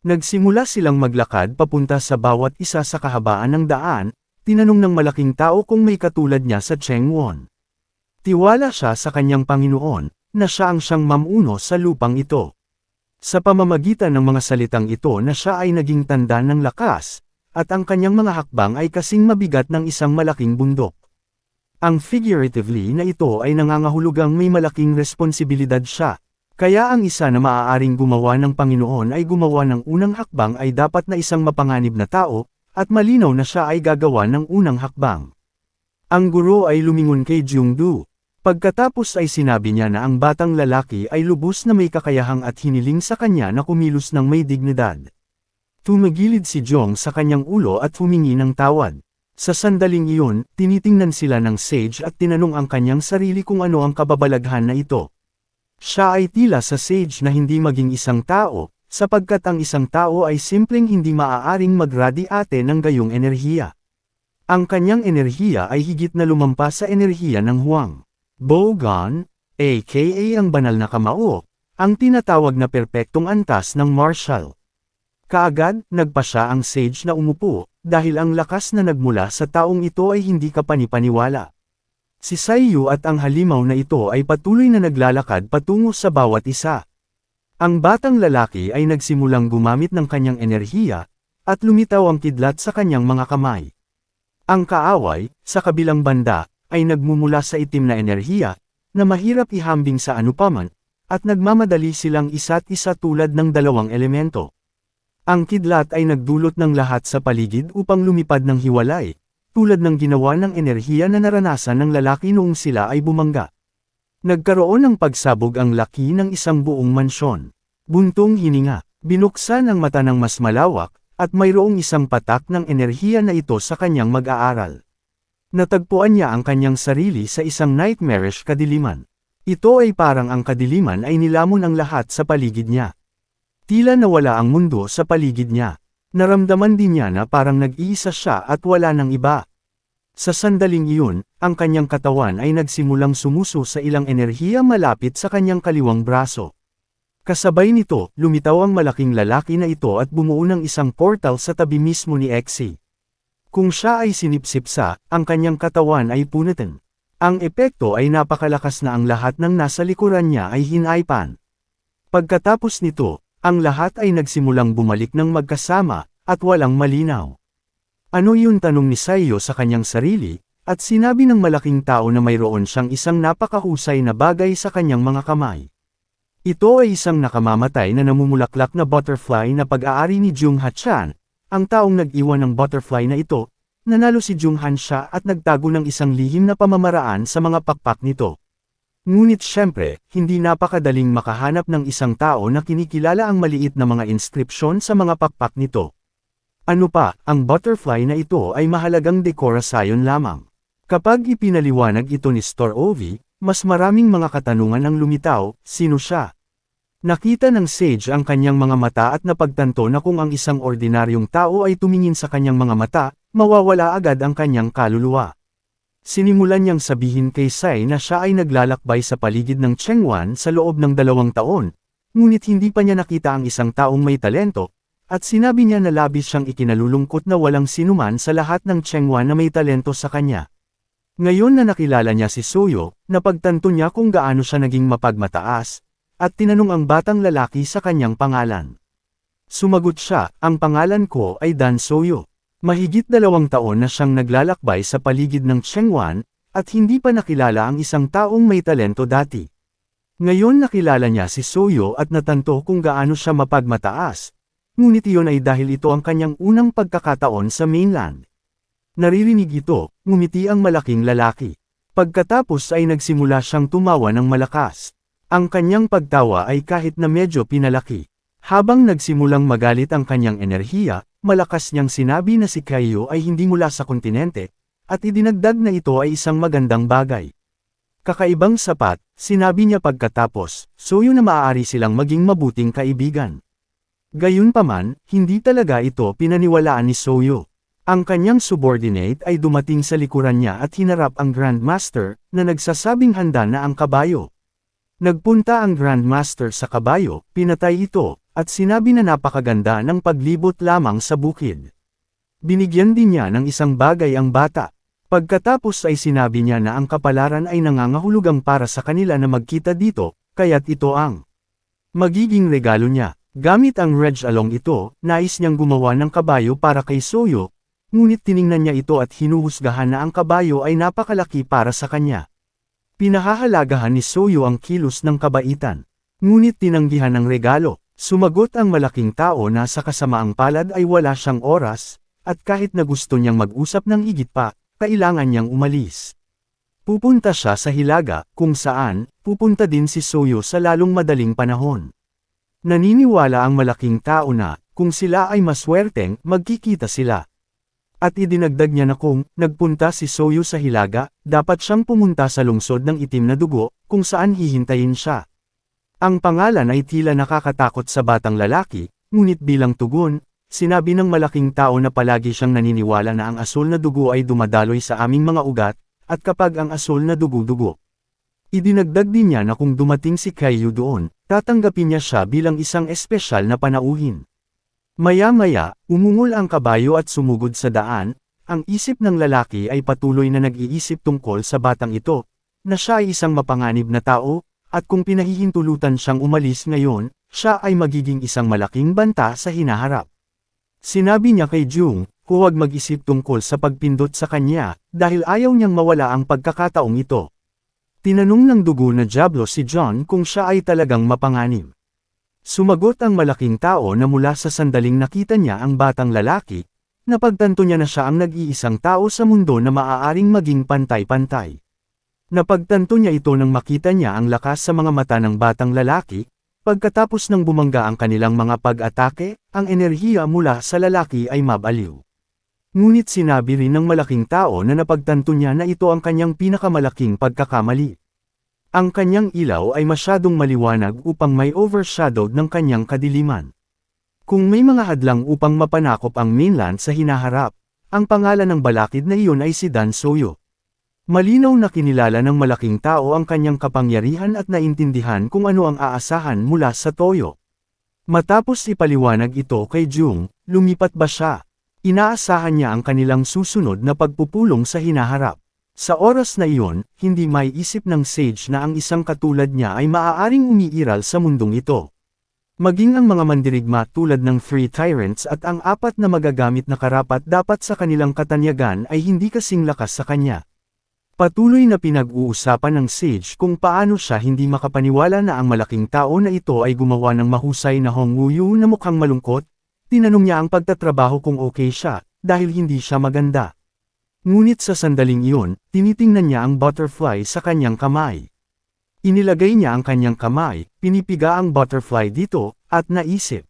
Nagsimula silang maglakad papunta sa bawat isa sa kahabaan ng daan, tinanong ng malaking tao kung may katulad niya sa Chengwon. Tiwala siya sa kanyang Panginoon, na siya ang siyang mamuno sa lupang ito. Sa pamamagitan ng mga salitang ito na siya ay naging tanda ng lakas, at ang kanyang mga hakbang ay kasing mabigat ng isang malaking bundok. Ang figuratively na ito ay nangangahulugang may malaking responsibilidad siya. Kaya ang isa na maaaring gumawa ng Panginoon ay gumawa ng unang hakbang ay dapat na isang mapanganib na tao, at malinaw na siya ay gagawa ng unang hakbang. Ang guro ay lumingon kay Jungdu. Pagkatapos ay sinabi niya na ang batang lalaki ay lubos na may kakayahang at hiniling sa kanya na kumilos ng may dignidad. Tumagilid si Jong sa kanyang ulo at humingi ng tawad. Sa sandaling iyon, tinitingnan sila ng sage at tinanong ang kanyang sarili kung ano ang kababalaghan na ito. Siya ay tila sa sage na hindi maging isang tao, sapagkat ang isang tao ay simpleng hindi maaaring magradiate ng gayong enerhiya. Ang kanyang enerhiya ay higit na lumampas sa enerhiya ng Huang Bogon, aka ang banal na kamao, ang tinatawag na perpektong antas ng martial. Kaagad, nagpa siya ang sage na umupo, dahil ang lakas na nagmula sa taong ito ay hindi kapanipaniwala. Si Saiyu at ang halimaw na ito ay patuloy na naglalakad patungo sa bawat isa. Ang batang lalaki ay nagsimulang gumamit ng kanyang enerhiya, at lumitaw ang kidlat sa kanyang mga kamay. Ang kaaway, sa kabilang banda, ay nagmumula sa itim na enerhiya, na mahirap ihambing sa anupaman, at nagmamadali silang isa't isa tulad ng dalawang elemento. Ang kidlat ay nagdulot ng lahat sa paligid upang lumipad ng hiwalay, tulad ng ginawa ng enerhiya na naranasan ng lalaki noong sila ay bumangga. Nagkaroon ng pagsabog ang laki ng isang buong mansyon. Buntong hininga, binuksan ang mata ng mas malawak, at mayroong isang patak ng enerhiya na ito sa kanyang mag-aaral. Natagpuan niya ang kanyang sarili sa isang nightmarish kadiliman. Ito ay parang ang kadiliman ay nilamon ang lahat sa paligid niya. Tila nawala ang mundo sa paligid niya. Naramdaman din niya na parang nag-iisa siya at wala ng iba. Sa sandaling iyon, ang kanyang katawan ay nagsimulang sumuso sa ilang enerhiya malapit sa kanyang kaliwang braso. Kasabay nito, lumitaw ang malaking lalaki na ito at bumuo ng isang portal sa tabi mismo ni Exi. Kung siya ay sinipsipsa, ang kanyang katawan ay punitin. Ang epekto ay napakalakas na ang lahat ng nasa likuran niya ay hinaypan. Pagkatapos nito, ang lahat ay nagsimulang bumalik ng magkasama, at walang malinaw. Ano yun, tanong ni Saiyo sa kanyang sarili, at sinabi ng malaking tao na mayroon siyang isang napakahusay na bagay sa kanyang mga kamay. Ito ay isang nakamamatay na namumulaklak na butterfly na pag-aari ni Jung Ha-chan, ang taong nag-iwan ng butterfly na ito, nanalo si Jung Han siya at nagtago ng isang lihim na pamamaraan sa mga pakpak nito. Ngunit syempre, hindi napakadaling makahanap ng isang tao na kinikilala ang maliit na mga inskripsyon sa mga pakpak nito. Ano pa, ang butterfly na ito ay mahalagang dekorasyon lamang. Kapag ipinaliwanag ito ni Store Ovi, mas maraming mga katanungan ang lumitaw, sino siya? Nakita ng sage ang kanyang mga mata at napagtanto na kung ang isang ordinaryong tao ay tumingin sa kanyang mga mata, mawawala agad ang kanyang kaluluwa. Sinimulan niyang sabihin kay Sai na siya ay naglalakbay sa paligid ng Chengwan sa loob ng 2 taon, ngunit hindi pa niya nakita ang isang taong may talento, at sinabi niya na labis siyang ikinalulungkot na walang sinuman sa lahat ng Chengwan na may talento sa kanya. Ngayon na nakilala niya si Soyo, napagtanto niya kung gaano siya naging mapagmataas, at tinanong ang batang lalaki sa kanyang pangalan. Sumagot siya, ang pangalan ko ay Dan Soyo. Mahigit 2 taon na siyang naglalakbay sa paligid ng Chengwan, at hindi pa nakilala ang isang taong may talento dati. Ngayon nakilala niya si Soyo at natanto kung gaano siya mapagmataas, ngunit iyon ay dahil ito ang kanyang unang pagkakataon sa mainland. Naririnig ito, ngumiti ang malaking lalaki. Pagkatapos ay nagsimula siyang tumawa ng malakas. Ang kanyang pagtawa ay kahit na medyo pinalaki. Habang nagsimulang magalit ang kanyang enerhiya, malakas niyang sinabi na si Kaiyo ay hindi mula sa kontinente, at idinagdag na ito ay isang magandang bagay. Kakaibang sapat, sinabi niya pagkatapos, Soyo na maaari silang maging mabuting kaibigan. Gayunpaman, hindi talaga ito pinaniwalaan ni Soyo. Ang kanyang subordinate ay dumating sa likuran niya at hinarap ang Grandmaster, na nagsasabing handa na ang kabayo. Nagpunta ang Grandmaster sa kabayo, pinatay ito, at sinabi na napakaganda ng paglibot lamang sa bukid. Binigyan din niya ng isang bagay ang bata. Pagkatapos ay sinabi niya na ang kapalaran ay nangangahulugang para sa kanila na magkita dito, kaya't ito ang magiging regalo niya. Gamit ang Reg Along ito, nais niyang gumawa ng kabayo para kay Soyo, ngunit tiningnan niya ito at hinuhusgahan na ang kabayo ay napakalaki para sa kanya. Pinahahalagahan ni Soyo ang kilos ng kabaitan. Ngunit tinanggihan ng regalo. Sumagot ang malaking tao na sa kasamaang palad ay wala siyang oras, at kahit na gusto niyang mag-usap ng higit pa, kailangan niyang umalis. Pupunta siya sa Hilaga, kung saan, pupunta din si Soyo sa lalong madaling panahon. Naniniwala ang malaking tao na, kung sila ay maswerteng, magkikita sila. At idinagdag niya na kung nagpunta si Soyo sa Hilaga, dapat siyang pumunta sa lungsod ng itim na dugo, kung saan hihintayin siya. Ang pangalan ay tila nakakatakot sa batang lalaki, ngunit bilang tugon, sinabi ng malaking tao na palagi siyang naniniwala na ang asul na dugo ay dumadaloy sa aming mga ugat, at kapag ang asul na dugo-dugo. Idinagdag din niya na kung dumating si Kaiyu doon, tatanggapin niya siya bilang isang espesyal na panauhin. Maya-maya, umungol ang kabayo at sumugod sa daan, ang isip ng lalaki ay patuloy na nag-iisip tungkol sa batang ito, na siya ay isang mapanganib na tao, at kung pinahihintulutan siyang umalis ngayon, siya ay magiging isang malaking banta sa hinaharap. Sinabi niya kay Jung, huwag mag-isip tungkol sa pagpindot sa kanya, dahil ayaw niyang mawala ang pagkakataong ito. Tinanong ng dugo na Diablo si John kung siya ay talagang mapanganib. Sumagot ang malaking tao na mula sa sandaling nakita niya ang batang lalaki, napagtanto niya na siya ang nag-iisang tao sa mundo na maaaring maging pantay-pantay. Napagtanto niya ito nang makita niya ang lakas sa mga mata ng batang lalaki. Pagkatapos ng bumangga ang kanilang mga pag-atake, ang enerhiya mula sa lalaki ay mabaliw. Ngunit sinabi rin ng malaking tao na napagtanto niya na ito ang kanyang pinakamalaking pagkakamali. Ang kanyang ilaw ay masyadong maliwanag upang may overshadowed ng kanyang kadiliman. Kung may mga hadlang upang mapanakop ang mainland sa hinaharap, ang pangalan ng balakid na iyon ay si Dan Soyo. Malinaw na kinilala ng malaking tao ang kanyang kapangyarihan at naintindihan kung ano ang aasahan mula sa Toyo. Matapos ipaliwanag ito kay Jung, lumipat ba siya? Inaasahan niya ang kanilang susunod na pagpupulong sa hinaharap. Sa oras na iyon, hindi maiisip ng sage na ang isang katulad niya ay maaaring umiiral sa mundong ito. Maging ang mga mandirigma tulad ng Three Tyrants at ang apat na magagamit na karapat dapat sa kanilang katanyagan ay hindi kasing lakas sa kanya. Patuloy na pinag-uusapan ng sage kung paano siya hindi makapaniwala na ang malaking tao na ito ay gumawa ng mahusay na Hongwuyu na mukhang malungkot. Tinanong niya ang pagtatrabaho kung okay siya, dahil hindi siya maganda. Ngunit sa sandaling iyon, tinitingnan niya ang butterfly sa kanyang kamay. Inilagay niya ang kanyang kamay, pinipiga ang butterfly dito, at naisip.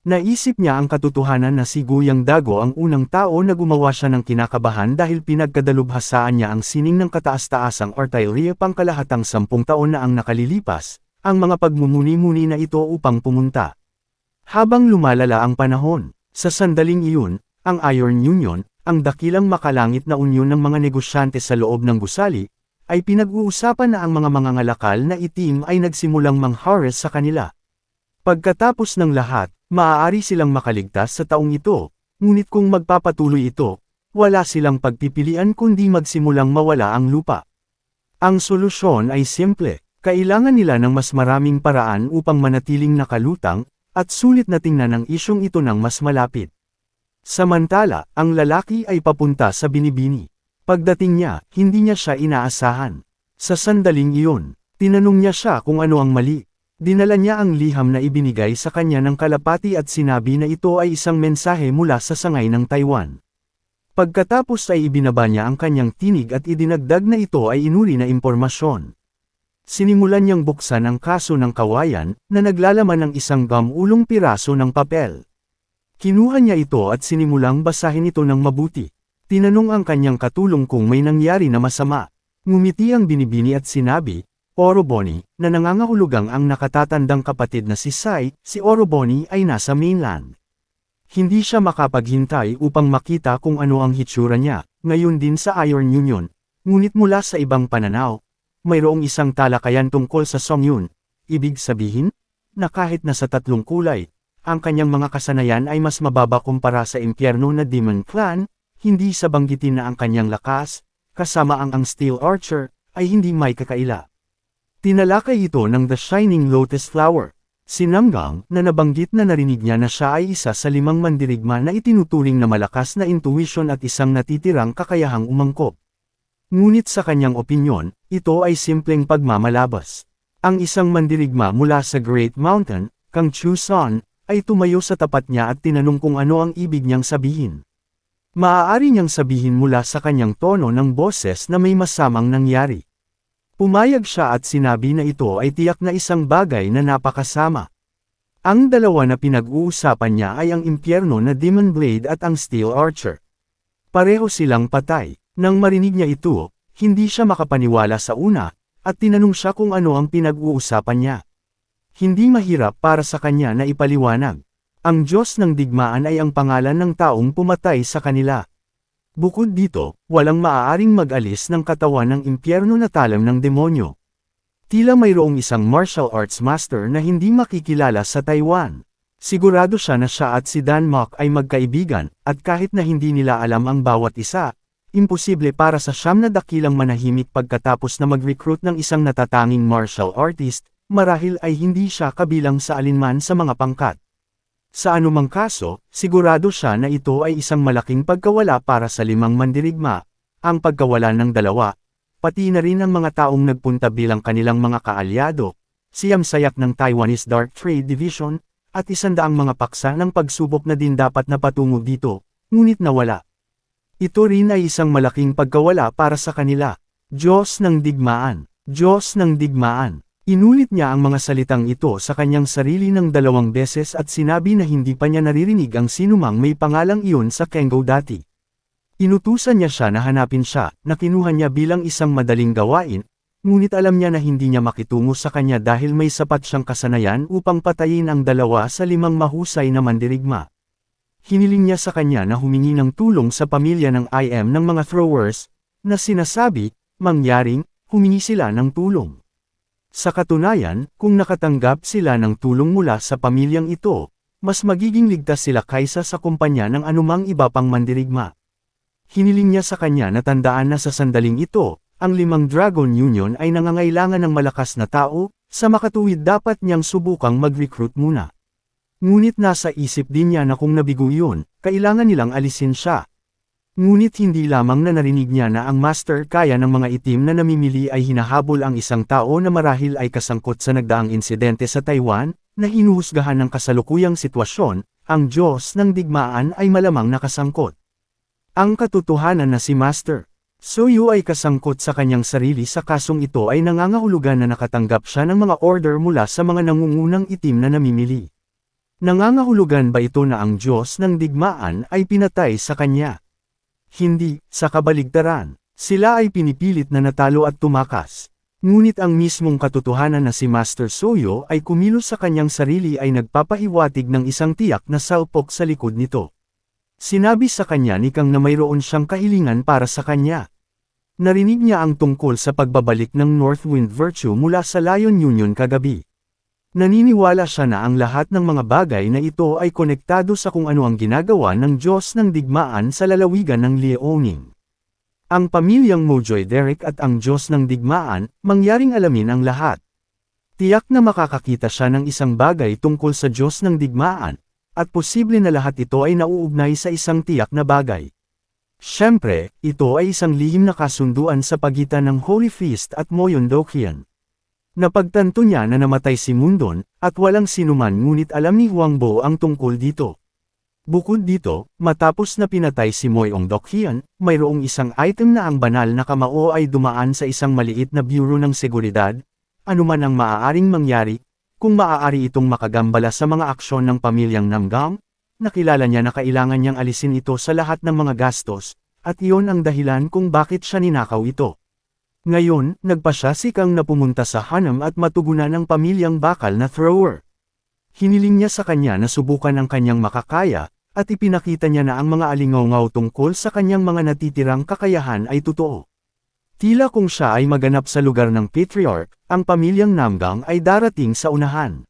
Naisip niya ang katotohanan na si Guyang Dago ang unang tao na gumawa siya ng kinakabahan dahil pinagkadalubhasaan niya ang sining ng kataas-taasang artillery pangkalahatang 10 taon na ang nakalilipas, ang mga pagmumuni-muni na ito upang pumunta. Habang lumalala ang panahon, sa sandaling iyon, ang Iron Union, ang dakilang makalangit na unyon ng mga negosyante sa loob ng gusali, ay pinag-uusapan na ang mga mangangalakal na itim ay nagsimulang mangharas sa kanila. Pagkatapos ng lahat, maaari silang makaligtas sa taong ito, ngunit kung magpapatuloy ito, wala silang pagpipilian kundi magsimulang mawala ang lupa. Ang solusyon ay simple, kailangan nila ng mas maraming paraan upang manatiling nakalutang, at sulit na tingnan ang isyong ito ng mas malapit. Samantala, ang lalaki ay papunta sa binibini. Pagdating niya, hindi niya siya inaasahan. Sa sandaling iyon, tinanong niya siya kung ano ang mali. Dinala niya ang liham na ibinigay sa kanya ng kalapati at sinabi na ito ay isang mensahe mula sa sangay ng Taiwan. Pagkatapos ay ibinaba niya ang kanyang tinig at idinagdag na ito ay inuri na impormasyon. Sinimulan niyang buksan ang kaso ng kawayan, na naglalaman ng isang gamulong piraso ng papel. Kinuha niya ito at sinimulang basahin ito ng mabuti. Tinanong ang kanyang katulong kung may nangyari na masama. Ngumiti ang binibini at sinabi, Oroboni, na nangangahulugang ang nakatatandang kapatid na si Sai, si Oroboni ay nasa mainland. Hindi siya makapaghintay upang makita kung ano ang hitsura niya, ngayon din sa Iron Union. Ngunit mula sa ibang pananaw, mayroong isang talakayan tungkol sa Songyun. Ibig sabihin, na kahit nasa 3 kulay, ang kanyang mga kasanayan ay mas mababa kumpara sa impyerno na Demon Clan, hindi sa banggitin na ang kanyang lakas, kasama ang Steel Archer, ay hindi may kakaila. Tinalakay ito ng The Shining Lotus Flower. Si Namgang, na nabanggit na narinig niya na siya ay isa sa 5 mandirigma na itinuturing na malakas na intuition at isang natitirang kakayahang umangkop. Ngunit sa kanyang opinyon, ito ay simpleng pagmamalabas. Ang isang mandirigma mula sa Great Mountain, Kang Chusan, ay tumayo sa tapat niya at tinanong kung ano ang ibig niyang sabihin. Maaari niyang sabihin mula sa kanyang tono ng boses na may masamang nangyari. Pumayag siya at sinabi na ito ay tiyak na isang bagay na napakasama. Ang dalawa na pinag-uusapan niya ay ang impyerno na Demon Blade at ang Steel Archer. Pareho silang patay. Nang marinig niya ito, hindi siya makapaniwala sa una, at tinanong siya kung ano ang pinag-uusapan niya. Hindi mahirap para sa kanya na ipaliwanag. Ang Diyos ng digmaan ay ang pangalan ng taong pumatay sa kanila. Bukod dito, walang maaaring mag-alis ng katawan ng impyerno na talam ng demonyo. Tila mayroong isang martial arts master na hindi makikilala sa Taiwan. Sigurado siya na siya at si Dan Mok ay magkaibigan, at kahit na hindi nila alam ang bawat isa, imposible para sa siyam na dakilang manahimik pagkatapos na mag-recruit ng isang natatanging martial artist, marahil ay hindi siya kabilang sa alinman sa mga pangkat. Sa anumang kaso, sigurado siya na ito ay isang malaking pagkawala para sa 5 mandirigma, ang pagkawala ng 2, pati na rin ang mga taong nagpunta bilang kanilang mga kaalyado, siyam-sayak ng Taiwanese Dark Trade Division, at 100 mga paksa ng pagsubok na din dapat na patungo dito, ngunit nawala. Ito rin ay isang malaking pagkawala para sa kanila. Diyos ng digmaan. Diyos ng digmaan. Inulit niya ang mga salitang ito sa kanyang sarili ng 2 beses at sinabi na hindi pa niya naririnig ang sinumang may pangalang iyon sa Kengo dati. Inutusan niya siya na hanapin siya, na kinuha niya bilang isang madaling gawain, ngunit alam niya na hindi niya makitungo sa kanya dahil may sapat siyang kasanayan upang patayin ang 2 sa 5 mahusay na mandirigma. Hiniling niya sa kanya na humingi ng tulong sa pamilya ng IM ng mga throwers, na sinasabi, mangyaring, humingi sila ng tulong. Sa katunayan, kung nakatanggap sila ng tulong mula sa pamilyang ito, mas magiging ligtas sila kaysa sa kumpanya ng anumang iba pang mandirigma. Hiniling niya sa kanya na tandaan na sa sandaling ito, ang 5 Dragon Union ay nangangailangan ng malakas na tao, sa makatuwid dapat niyang subukang mag-recruit muna. Ngunit nasa isip din niya na kung nabigo yun, kailangan nilang alisin siya. Ngunit hindi lamang na narinig niya na ang master kaya ng mga itim na namimili ay hinahabol ang isang tao na marahil ay kasangkot sa nagdaang insidente sa Taiwan, na hinuhusgahan ng kasalukuyang sitwasyon, ang Diyos ng digmaan ay malamang nakasangkot. Ang katotohanan na si Master Suyu ay kasangkot sa kanyang sarili sa kasong ito ay nangangahulugan na nakatanggap siya ng mga order mula sa mga nangungunang itim na namimili. Nangangahulugan ba ito na ang Diyos ng digmaan ay pinatay sa kanya? Hindi, sa kabaligtaran. Sila ay pinipilit na natalo at tumakas. Ngunit ang mismong katotohanan na si Master Suyu ay kumilos sa kanyang sarili ay nagpapahiwatig ng isang tiyak na salpok sa likod nito. Sinabi sa kanya ni Kang na mayroon siyang kahilingan para sa kanya. Narinig niya ang tungkol sa pagbabalik ng Northwind Virtue mula sa Lion Union kagabi. Naniniwala siya na ang lahat ng mga bagay na ito ay konektado sa kung ano ang ginagawa ng Diyos ng digmaan sa lalawigan ng Liaoning. Ang pamilyang Mojoy Derek at ang Diyos ng digmaan, mangyaring alamin ang lahat. Tiyak na makakakita siya ng isang bagay tungkol sa Diyos ng digmaan, at posible na lahat ito ay nauugnay sa isang tiyak na bagay. Siyempre, ito ay isang lihim na kasunduan sa pagitan ng Holy Feast at Moyon Dokyan. Napagtanto niya na namatay si Mundon, at walang sinuman ngunit alam ni Huangbo ang tungkol dito. Bukod dito, matapos na pinatay si Moyong Dokyan, mayroong isang item na ang banal na kamao ay dumaan sa isang maliit na bureau ng seguridad, anuman ang maaaring mangyari, kung maaari itong makagambala sa mga aksyon ng pamilyang Namgang, nakilala niya na kailangan niyang alisin ito sa lahat ng mga gastos, at iyon ang dahilan kung bakit siya ninakaw ito. Ngayon, nagpasya si Kang na pumunta sa Hanam at matugunan ng pamilyang bakal na thrower. Hiniling niya sa kanya na subukan ang kanyang makakaya, at ipinakita niya na ang mga alingaw-ngaw tungkol sa kanyang mga natitirang kakayahan ay totoo. Tila kung siya ay maganap sa lugar ng Patriarch, ang pamilyang Namgang ay darating sa unahan.